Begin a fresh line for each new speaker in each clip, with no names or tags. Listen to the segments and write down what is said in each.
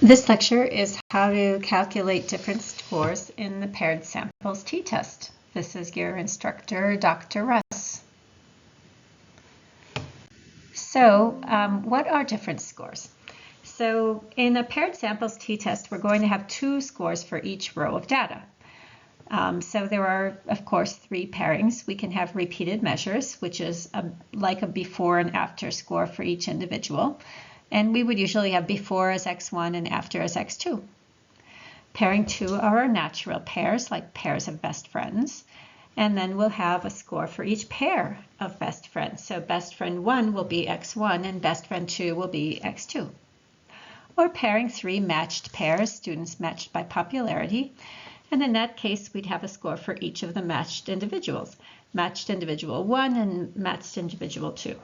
This lecture is how to calculate different scores in the paired samples t-test. This is your instructor, Dr. Russ. So what are different scores? So in a paired samples t-test, we're going to have two scores for each row of data. So there are, of course, three pairings. We can have repeated measures, which is like a before and after score for each individual. And we would usually have before as x1 and after as x2. Pairing 2 are our natural pairs, like pairs of best friends. And then we'll have a score for each pair of best friends. So best friend 1 will be x1 and best friend 2 will be x2. Or pairing 3 matched pairs, students matched by popularity. And in that case, we'd have a score for each of the matched individuals. Matched individual 1 and matched individual 2.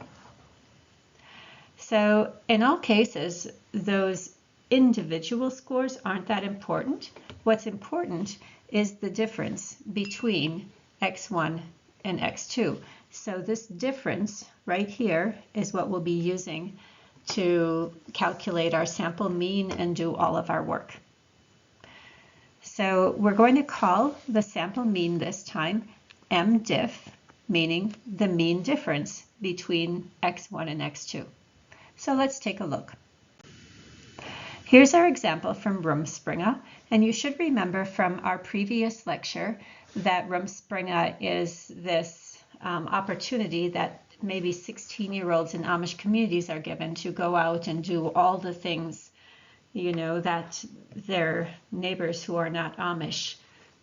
So in all cases, those individual scores aren't that important. What's important is the difference between x1 and x2. So this difference right here is what we'll be using to calculate our sample mean and do all of our work. So we're going to call the sample mean this time MDiff, meaning the mean difference between x1 and x2. So let's take a look. Here's our example from Rumspringa, and you should remember from our previous lecture that Rumspringa is this opportunity that maybe 16-year-olds in Amish communities are given to go out and do all the things, you know, that their neighbors who are not Amish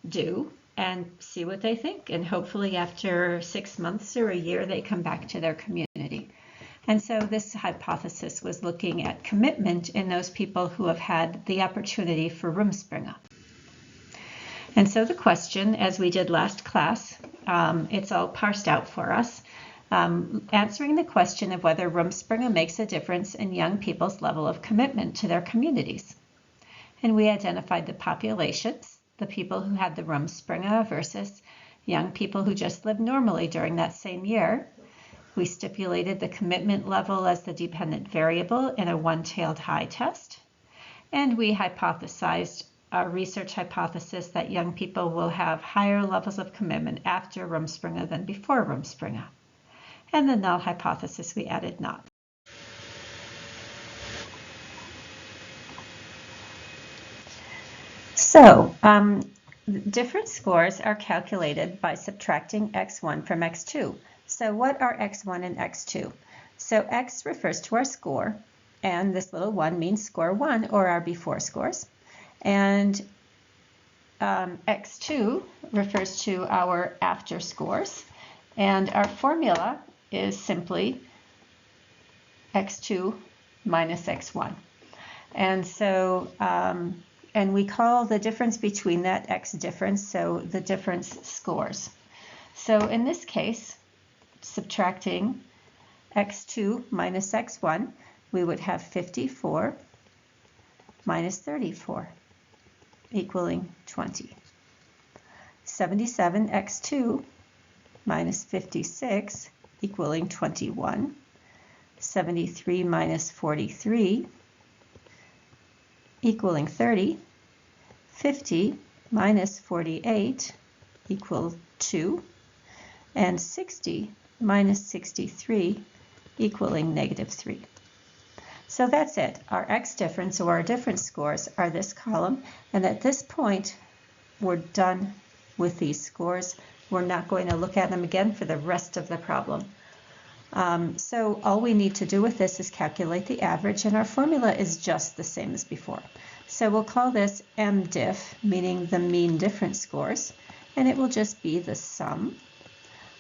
do and see what they think. And hopefully after 6 months or a year, they come back to their community. And so this hypothesis was looking at commitment in those people who have had the opportunity for Rumspringa. And so the question, as we did last class, it's all parsed out for us, answering the question of whether Rumspringa makes a difference in young people's level of commitment to their communities. And we identified the populations, the people who had the Rumspringa versus young people who just lived normally during that same year. We stipulated the commitment level as the dependent variable in a one-tailed high test. And we hypothesized our research hypothesis that young people will have higher levels of commitment after Rumspringa than before Rumspringa. And the null hypothesis, we added not. So different scores are calculated by subtracting x1 from x2. So what are x1 and x2? So x refers to our score, and this little 1 means score 1, or our before scores. And x2 refers to our after scores. And our formula is simply x2 minus x1. And so, and we call the difference between that x difference, so the difference scores. So in this case, subtracting x2 minus x1, we would have 54 minus 34 equaling 20. 77x2 minus 56 equaling 21. 73 minus 43 equaling 30. 50 minus 48 equal 2. And 60 minus 63 equaling negative 3. So that's it. Our x difference, or our difference scores, are this column. And at this point, we're done with these scores. We're not going to look at them again for the rest of the problem. So all we need to do with this is calculate the average, and our formula is just the same as before. So we'll call this MDiff, meaning the mean difference scores, and it will just be the sum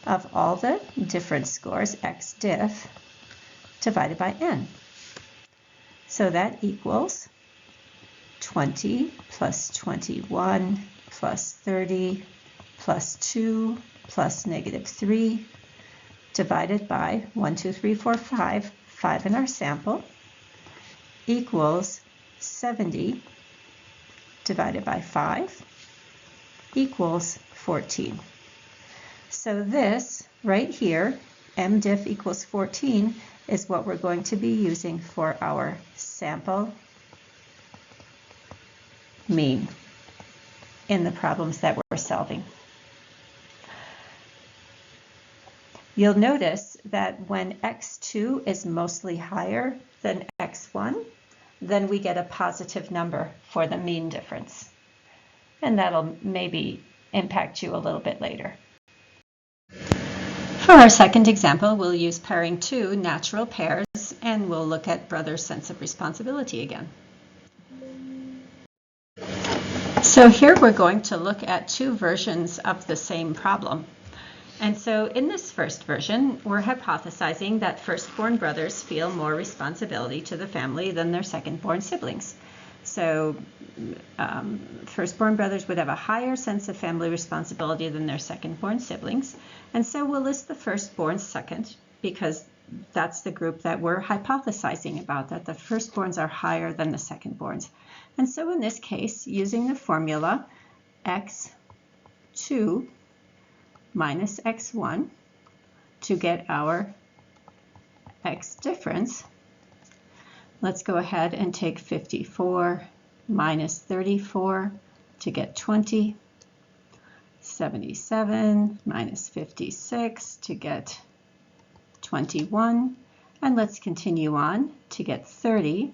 of all the difference scores, xdiff, divided by n. So that equals 20 plus 21 plus 30 plus 2 plus negative 3 divided by 1, 2, 3, 4, 5, 5 in our sample, equals 70 divided by 5 equals 14. So this right here, MDiff equals 14, is what we're going to be using for our sample mean in the problems that we're solving. You'll notice that when x2 is mostly higher than x1, then we get a positive number for the mean difference. And that'll maybe impact you a little bit later. For our second example, we'll use pairing two natural pairs, and we'll look at brother's sense of responsibility again. So here we're going to look at two versions of the same problem. And so in this first version, we're hypothesizing that firstborn brothers feel more responsibility to the family than their secondborn siblings. So firstborn brothers would have a higher sense of family responsibility than their secondborn siblings. And so we'll list the firstborn second, because that's the group that we're hypothesizing about, that the firstborns are higher than the secondborns. And so in this case, using the formula x2 minus x1 to get our x difference, let's go ahead and take 54 minus 34 to get 20, 77 minus 56 to get 21, and let's continue on to get 30.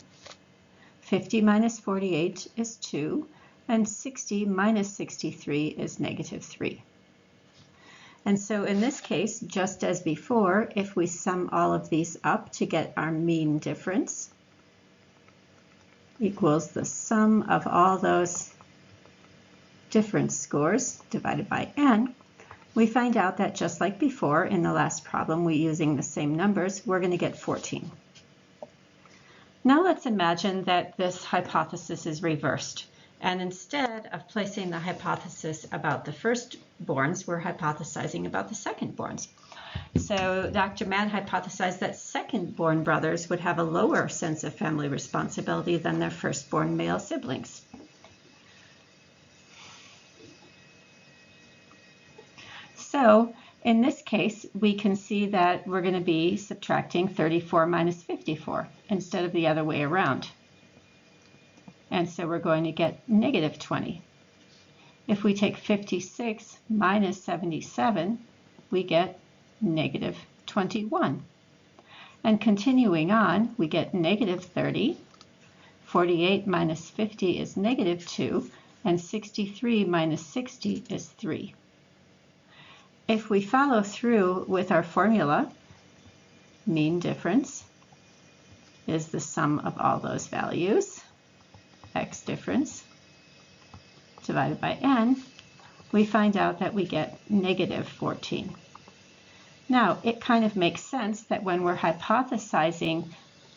50 minus 48 is 2, and 60 minus 63 is negative 3. And so in this case, just as before, if we sum all of these up to get our mean difference, equals the sum of all those difference scores divided by n, we find out that just like before in the last problem, we're using the same numbers, we're going to get 14. Now let's imagine that this hypothesis is reversed. And instead of placing the hypothesis about the firstborns, we're hypothesizing about the secondborns. So Dr. Mann hypothesized that secondborn brothers would have a lower sense of family responsibility than their firstborn male siblings. So in this case, we can see that we're going to be subtracting 34 minus 54 instead of the other way around. And so we're going to get negative 20. If we take 56 minus 77, we get negative 21. And continuing on, we get negative 30. 48 minus 50 is negative 2, and 63 minus 60 is 3. If we follow through with our formula, mean difference is the sum of all those values, x difference divided by n, we find out that we get negative 14. Now, it kind of makes sense that when we're hypothesizing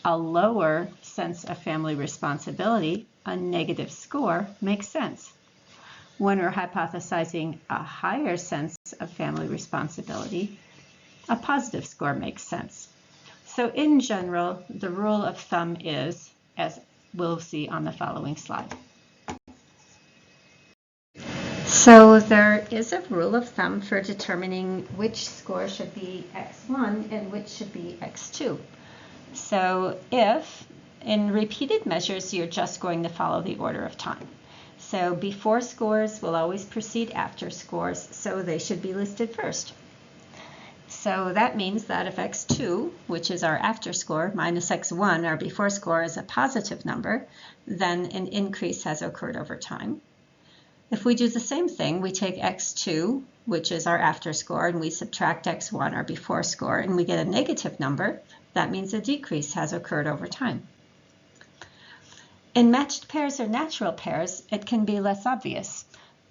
a lower sense of family responsibility, a negative score makes sense. When we're hypothesizing a higher sense of family responsibility, a positive score makes sense. So in general, the rule of thumb is, as we'll see on the following slide. So there is a rule of thumb for determining which score should be x1 and which should be x2. So if in repeated measures, you're just going to follow the order of time. So before scores will always precede after scores, so they should be listed first. So that means that if x2, which is our after score, minus x1, our before score, is a positive number, then an increase has occurred over time. If we do the same thing, we take x2, which is our after score, and we subtract x1, our before score, and we get a negative number, that means a decrease has occurred over time. In matched pairs or natural pairs, it can be less obvious.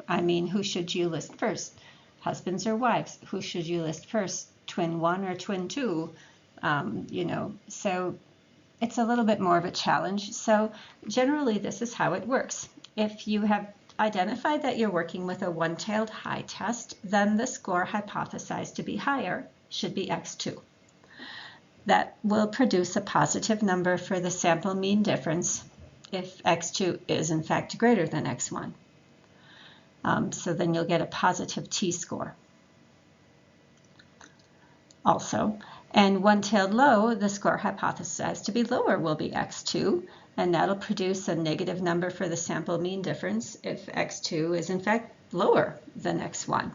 I mean, who should you list first? Husbands or wives? Who should you list first? Twin 1 or twin 2? So it's a little bit more of a challenge. So generally, this is how it works. If you have identified that you're working with a one-tailed high test, then the score hypothesized to be higher should be x2. That will produce a positive number for the sample mean difference if x2 is in fact greater than x1. So then you'll get a positive t-score. Also, and one-tailed low, the score hypothesized to be lower will be x2, and that'll produce a negative number for the sample mean difference if x2 is in fact lower than x1.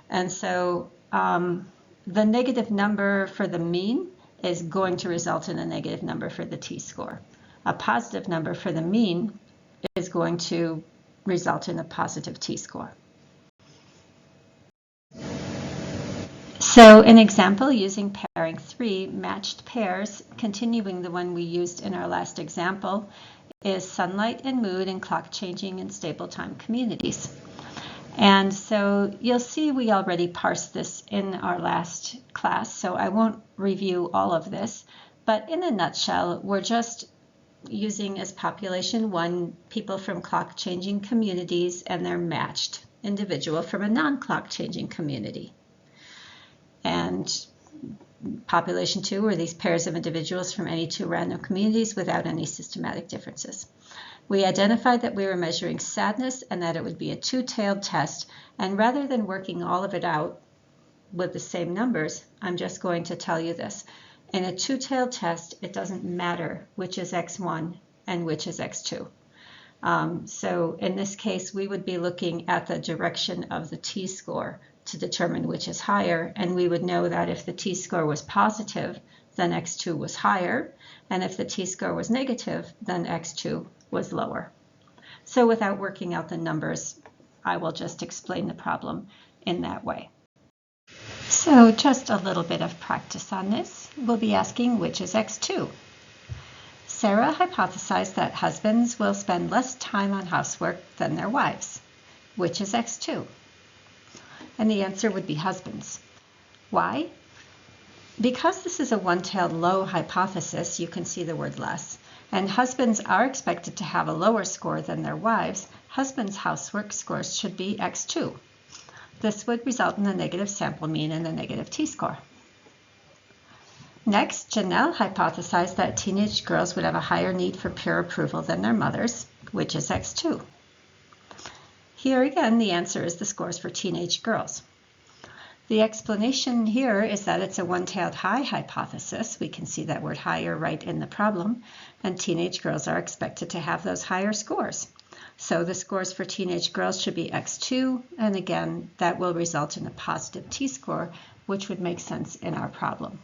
And so the negative number for the mean is going to result in a negative number for the t-score. A positive number for the mean is going to result in a positive t-score. So an example using pairing 3 matched pairs, continuing the one we used in our last example, is sunlight and mood in clock changing and stable time communities. And so you'll see we already parsed this in our last class, so I won't review all of this, but in a nutshell, we're just using as population 1 people from clock changing communities and their matched individual from a non-clock changing community. And population 2 are these pairs of individuals from any 2 random communities without any systematic differences. We identified that we were measuring sadness and that it would be a two-tailed test, and rather than working all of it out with the same numbers, I'm just going to tell you this. In a two-tailed test, it doesn't matter which is x1 and which is x2. So in this case, we would be looking at the direction of the t-score to determine which is higher, and we would know that if the t-score was positive, then x2 was higher, and if the t-score was negative, then x2 was lower. So without working out the numbers, I will just explain the problem in that way. So just a little bit of practice on this. We'll be asking which is x2. Sarah hypothesized that husbands will spend less time on housework than their wives. Which is x2? And the answer would be husbands. Why? Because this is a one-tailed low hypothesis, you can see the word less, and husbands are expected to have a lower score than their wives, husbands' housework scores should be x2. This would result in a negative sample mean and a negative t-score. Next, Janelle hypothesized that teenage girls would have a higher need for peer approval than their mothers, which is x2. Here again, the answer is the scores for teenage girls. The explanation here is that it's a one-tailed high hypothesis. We can see that word higher right in the problem, and teenage girls are expected to have those higher scores. So the scores for teenage girls should be x2, and again, that will result in a positive t-score, which would make sense in our problem.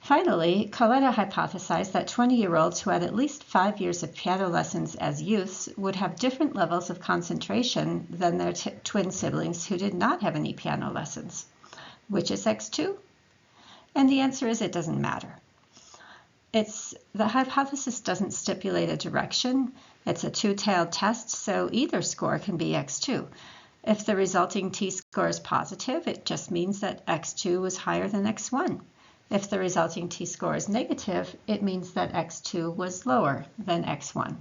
Finally, Coletta hypothesized that 20-year-olds who had at least 5 years of piano lessons as youths would have different levels of concentration than their twin siblings who did not have any piano lessons. Which is x2? And the answer is it doesn't matter. The hypothesis doesn't stipulate a direction. It's a two-tailed test, so either score can be x2. If the resulting t-score is positive, it just means that x2 was higher than x1. If the resulting t-score is negative, it means that x2 was lower than x1.